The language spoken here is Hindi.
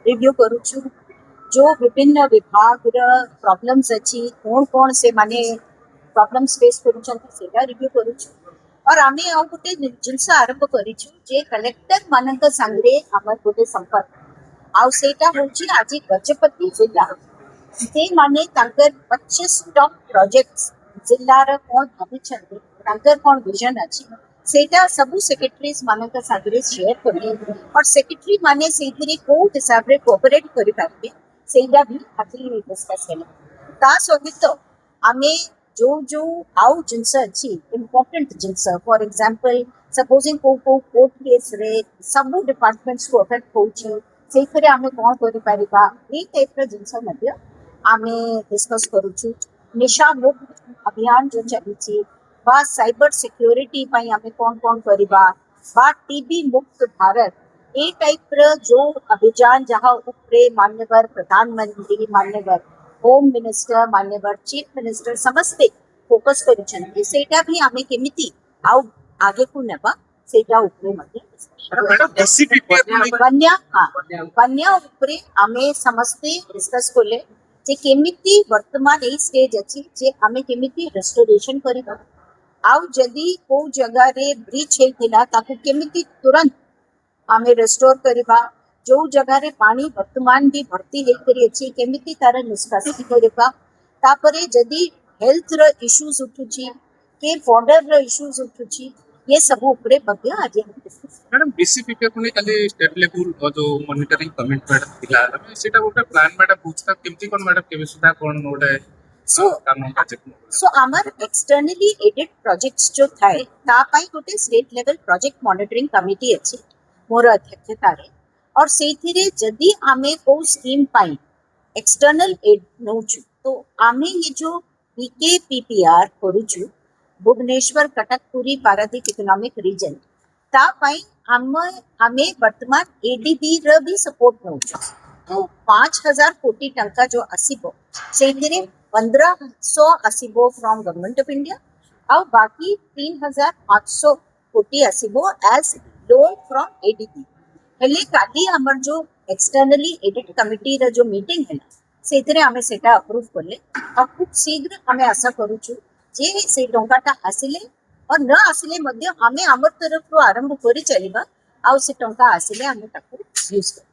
रिव्यू करूछु जो विभिन्न विभाग प्रॉब्लम्स अच्छी कौन कौन से माने प्रॉब्लम्स फेस करूछंती सेटा रिव्यू करूछु और आमे आ गोटे जिनस आरंभ करिछु जे कलेक्टर मानक संगे हमर गोटे संपर्क आ सेटा होची आज गजपति जिला से माने तांकर 25 टॉप प्रोजेक्ट्स जिल्लार कोन भाबिछंती तांकर कोन विजन अछि सेटा सबु सेक्रेटरीज मानक सागरे शेयर करबे और सेक्रेटरी माने सेथिरे को हिसाब रे कोऑपरेट करि पारबे सेटा भी आजि डिस्कस केला ता सहित आमे जो जो आउ जिनस अच्छी important genus for example supposing को कोर्ट केस रे सबु डिपार्टमेंट्स को अफेक्ट होची सेथिरे आमे कोन करि पारिबा ए टाइप रे जिनस मध्ये आमे डिस्कस करूछु निशा मुक्त अभियान जो चलीची बा साइबर सिक्योरिटी पाई आमे कोन कोन करिबा बा टीबी मुक्त भारत ए टाइप रे जो अभियान जहां उपरे मान्यवर प्रधानमंत्री मान्यवर होम मिनिस्टर मान्यवर चीफ मिनिस्टर समस्ते फोकस करिछन्ती सेटा भी आमे केमिति आउ आगे को नेबा सेटा उपरे मध्ये बन्या उपरे आमे समस्ते डिस्कस कोले जे केमिति वर्तमान ए स्टेज अछि जे आमे केमिति रेस्टोरेशन करिबा आउ जदी को जगह रे ब्रिज हेतिला ताकू केमिति तुरंत आमे रेस्टोर करिबा जो जगह रे पानी वर्तमान भी भर्ती हेकरी अछि केमिति तार निष्कासित करिबा तापरे जदी हेल्थ रो इश्यूज उठुची के बॉर्डर रो इश्यूज उठुची ये सब ऊपरे बग्गे आज मैडम बीसीपीके को खाली स्टेट लेवल जो मॉनिटरिंग कमिटमेंट थिला सेटा गोटे प्लान मैडम पूछता केमती कोन मैडम केबे सुधा कोन गोटे सो आमर एक्सटर्नली एडेड प्रोजेक्ट्स जो थाए ता पाई गोटे state level project monitoring committee अछि मोर अध्यक्षता रे और सेथिरे जदी आमे को स्कीम पाई एक्सटर्नल एड नोचु तो आमे ये जो बीकेपीपीआर करूछु भुवनेश्वर कटक पुरी पारादीप इकोनॉमिक रीजन ता पाई आमे वर्तमान एडीबी र भी सपोर्ट नोचु तो 5000 कोटी टंका जो आसीबो सेथिरे 1500 आसीबो फ्रॉम गवर्नमेंट ऑफ इंडिया और बाकी 3500 कोटी आसीबो एज लोन फ्रॉम एडीबी हेले काली हमर जो एक्सटर्नली एडिट कमिटी रे जो मीटिंग है सेथिरे हमें सेटा अप्रूव करले और खूब शीघ्र हमें आशा करूछु जे से टंकाटा आसिले और न आसिले मध्ये हमें हमर तरफ आरंभ करी चलिबा आ से टंका आसिले हमें ताको यूज कर